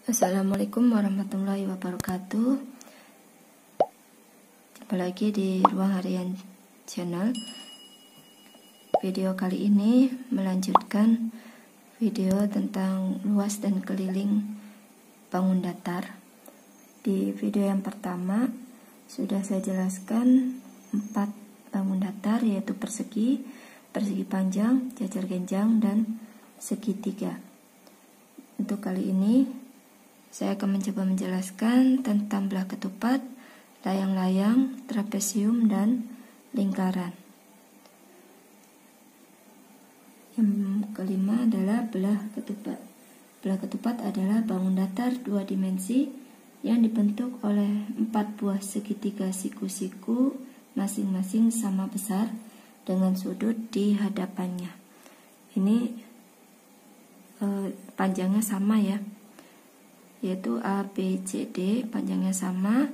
Assalamualaikum warahmatullahi wabarakatuh. Jumpa lagi di Ruang Harian Channel. Video kali ini melanjutkan video tentang luas dan keliling bangun datar. Di video yang pertama sudah saya jelaskan 4 bangun datar, yaitu persegi, persegi panjang, jajar genjang, dan segitiga. Untuk kali ini saya akan mencoba menjelaskan tentang belah ketupat, layang-layang, trapesium, dan lingkaran. Yang kelima adalah belah ketupat. Belah ketupat adalah bangun datar 2 dimensi yang dibentuk oleh 4 buah segitiga siku-siku masing-masing sama besar dengan sudut di hadapannya. Ini panjangnya sama ya, yaitu A, B, C, D, panjangnya sama,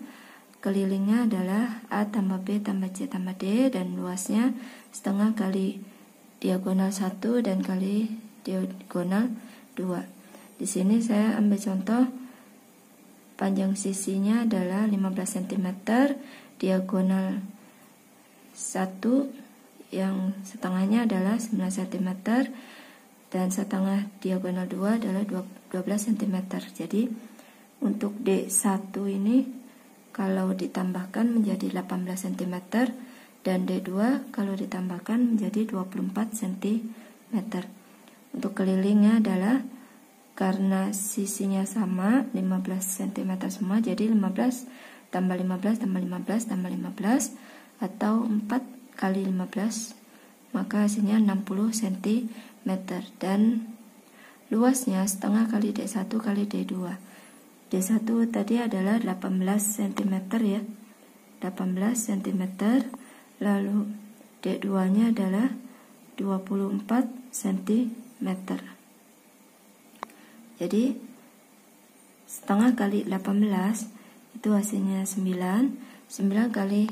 kelilingnya adalah A tambah B tambah C tambah D, dan luasnya setengah kali diagonal 1 dan kali diagonal 2. Di sini saya ambil contoh panjang sisinya adalah 15 cm, diagonal 1 yang setengahnya adalah 9 cm, dan setengah diagonal 2 adalah 12 cm. Jadi untuk D1 ini kalau ditambahkan menjadi 18 cm, dan D2 kalau ditambahkan menjadi 24 cm. Untuk kelilingnya adalah karena sisinya sama 15 cm semua, jadi 15 tambah 15 tambah 15 tambah 15 atau 4 kali 15, maka hasilnya 60 cm, dan luasnya setengah kali D1 kali D2. D1 tadi adalah 18 cm ya, 18 cm, lalu D2 nya adalah 24 cm. Jadi setengah kali 18 itu hasilnya 9 kali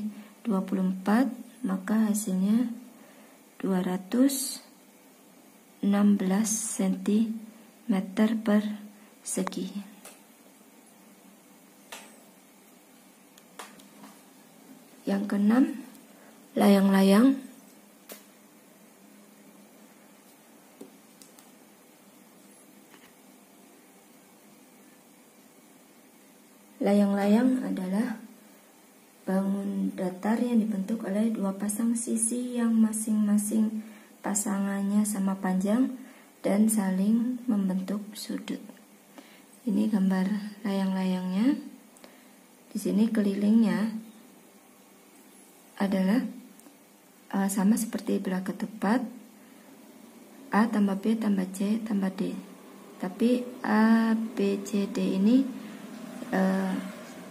24, maka hasilnya 216 cm persegi. Yang keenam, layang-layang. Layang-layang adalah bangun datar yang dibentuk oleh 2 pasang sisi yang masing-masing pasangannya sama panjang dan saling membentuk sudut. Ini gambar layang-layangnya. Di sini kelilingnya adalah sama seperti belah ketupat, A tambah B tambah C tambah D. Tapi A, B, C, D ini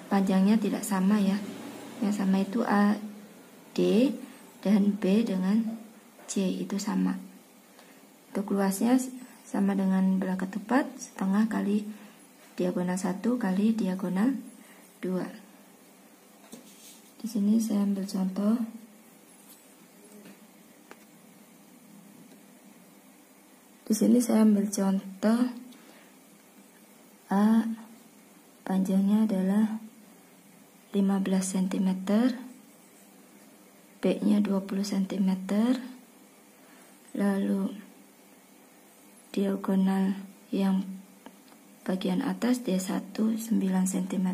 panjangnya tidak sama ya. Yang sama itu A, D, dan B dengan C itu sama. Untuk luasnya sama dengan belah ketupat, setengah kali diagonal 1 kali diagonal 2. Di sini saya ambil contoh. Di sini saya ambil contoh A panjangnya adalah 15 cm, B-nya 20 cm, lalu diagonal yang bagian atas D1 9 cm,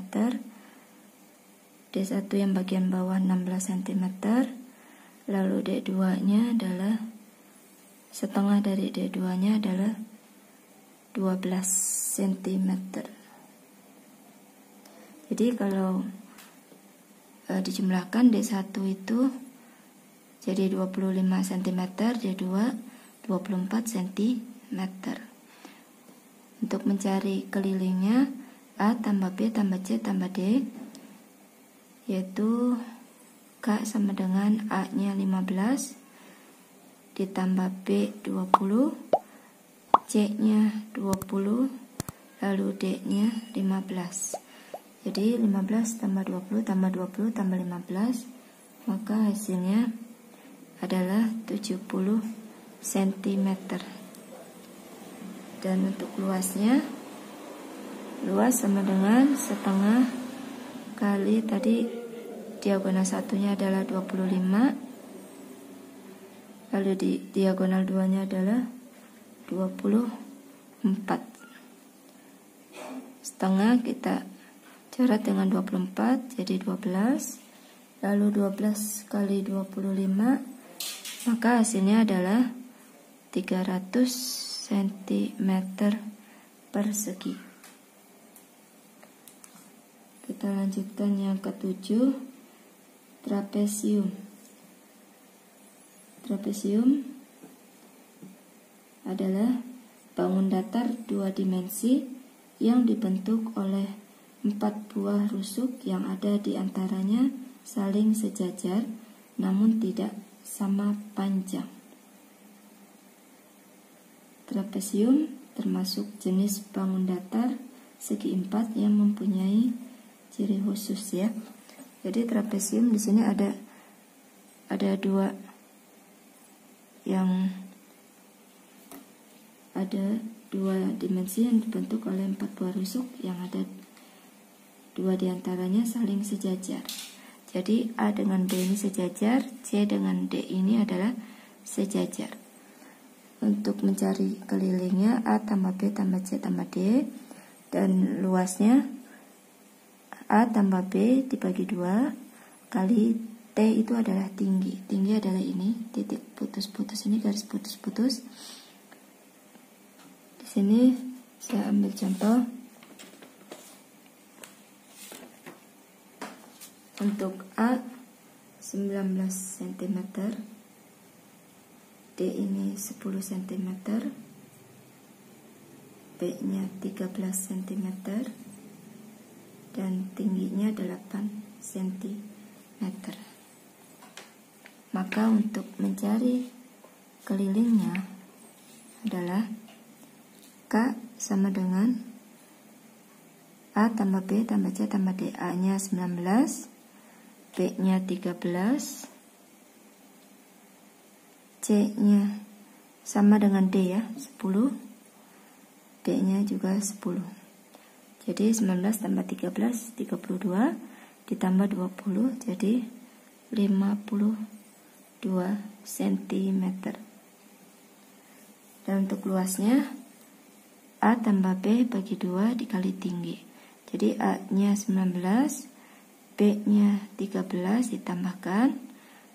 D1 yang bagian bawah 16 cm, lalu D2 nya adalah setengah dari D2 nya adalah 12 cm. Jadi kalau dijumlahkan D1 itu jadi 25 cm, D2 24 cm. Untuk mencari kelilingnya A tambah B tambah C tambah D, yaitu K sama dengan A nya 15 ditambah B 20, C nya 20, lalu D nya 15. Jadi 15 tambah 20 tambah 20 tambah 15, maka hasilnya adalah 70 cm. Dan untuk luasnya luas sama dengan setengah kali tadi diagonal satunya adalah 25, lalu di diagonal 2-nya adalah 24. Setengah kita coret dengan 24 jadi 12, lalu 12 kali 25, maka hasilnya adalah 300 cm persegi. Kita lanjutkan yang ke-7, trapesium. Trapesium adalah bangun datar 2 dimensi yang dibentuk oleh 4 buah rusuk yang ada di antaranya saling sejajar namun tidak sama panjang. Trapesium termasuk jenis bangun datar segi 4 yang mempunyai ciri khusus ya. Jadi trapesium di sini ada 2 yang ada 2 dimensi yang dibentuk oleh 4 buah rusuk yang ada 2 diantaranya saling sejajar. Jadi A dengan B ini sejajar, C dengan D ini adalah sejajar. Untuk mencari kelilingnya A tambah B tambah C tambah D, dan luasnya A tambah B dibagi 2 kali T itu adalah tinggi. Tinggi adalah ini, titik putus-putus ini, garis putus-putus. Di sini saya ambil contoh untuk A 19 cm, D ini 10 cm, B nya 13 cm, dan tingginya 8 cm. Maka untuk mencari kelilingnya adalah K sama dengan A tambah B tambah C tambah D. A nya 19, B nya 13, C nya sama dengan D ya, 10, D nya juga 10. Jadi 19 tambah 13, 32, ditambah 20, jadi 52 cm. Dan untuk luasnya A tambah B bagi 2 dikali tinggi. Jadi A nya 19, B nya 13 ditambahkan,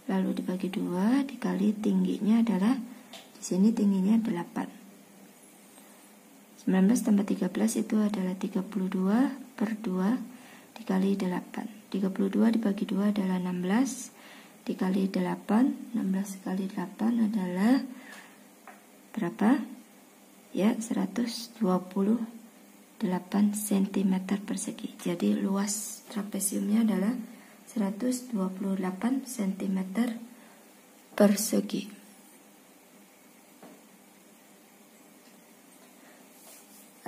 lalu dibagi 2 dikali tingginya adalah, di sini tingginya 8. 19 tambah 13 itu adalah 32 per 2 dikali 8. 32 dibagi 2 adalah 16 dikali 8. 16 kali 8 adalah berapa? Ya, 128 cm persegi. Jadi luas trapesiumnya adalah 128 cm persegi.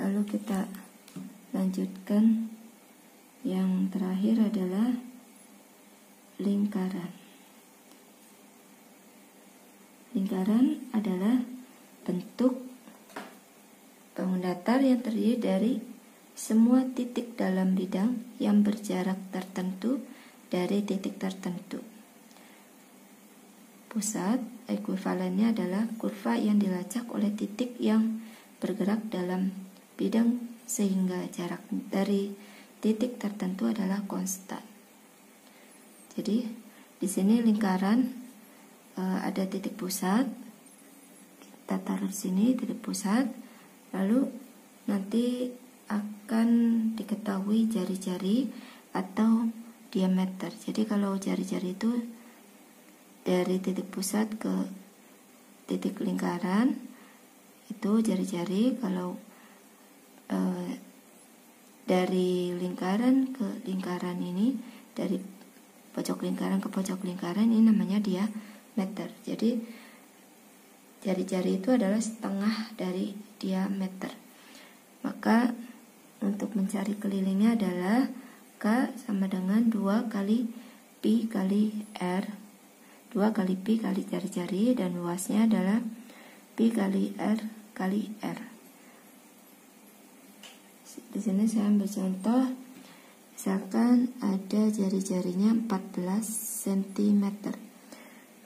Lalu kita lanjutkan, yang terakhir adalah lingkaran. Lingkaran adalah bentuk bangun datar yang terdiri dari semua titik dalam bidang yang berjarak tertentu dari titik tertentu. Pusat ekuivalennya adalah kurva yang dilacak oleh titik yang bergerak dalam bidang sehingga jarak dari titik tertentu adalah konstan. Jadi di sini lingkaran ada titik pusat. Kita taruh di sini titik pusat. Lalu nanti akan diketahui jari-jari atau diameter. Jadi kalau jari-jari itu dari titik pusat ke titik lingkaran itu jari-jari. Kalau dari lingkaran ke lingkaran ini, dari pojok lingkaran ke pojok lingkaran, ini namanya diameter. Jadi jari-jari itu adalah setengah dari diameter. Maka untuk mencari kelilingnya adalah K sama dengan 2 kali pi kali R. 2 kali pi kali jari-jari, dan luasnya adalah pi kali R kali R. Di sini saya ambil contoh, misalkan ada jari-jarinya 14 cm.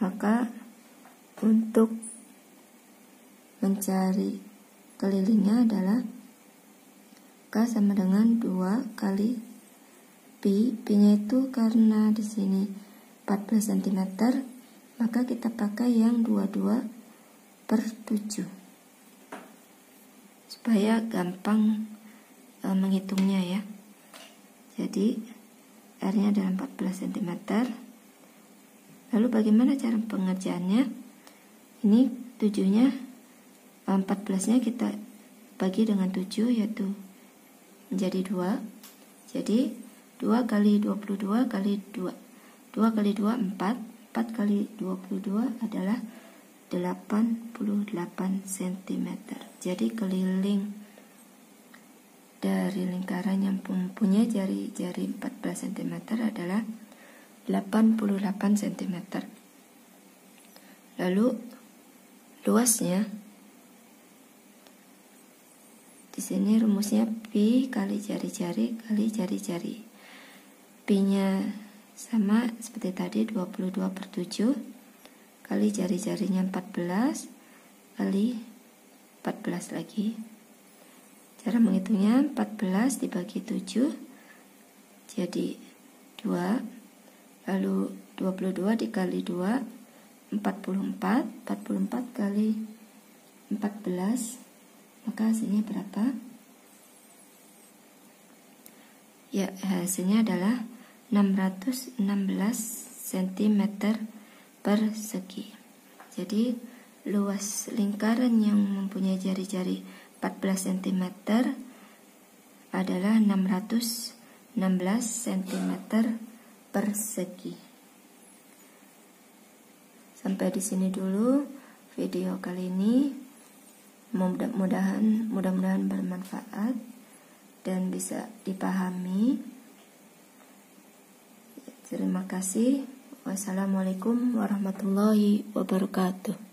Maka untuk mencari kelilingnya adalah K sama dengan 2 kali Pi. Pi-nya itu karena di sini 14 cm, maka kita pakai yang 22/7 supaya gampang menghitungnya ya. Jadi R-nya adalah 14 cm. Lalu bagaimana cara pengerjaannya? Ini 7-nya, 14-nya kita bagi dengan 7, yaitu menjadi 2. Jadi 2 kali 22 kali 2, 2 kali 2 4, 4 kali 22 adalah 88 cm. Jadi keliling dari lingkaran yang mempunyai jari-jari 14 cm adalah 88 cm. Lalu luasnya, di sini rumusnya Pi kali jari-jari kali jari-jari. Pi-nya sama seperti tadi, 22/7 kali jari-jarinya 14 kali 14 lagi. Cara menghitungnya 14 dibagi 7 jadi 2, lalu 22 dikali 2 44, 44 kali 14, maka hasilnya berapa? Ya, hasilnya adalah 616 cm persegi. Jadi luas lingkaran yang mempunyai jari-jari 14 cm adalah 616 cm persegi. Sampai di sini dulu video kali ini. Mudah-mudahan bermanfaat dan bisa dipahami. Terima kasih. Wassalamualaikum warahmatullahi wabarakatuh.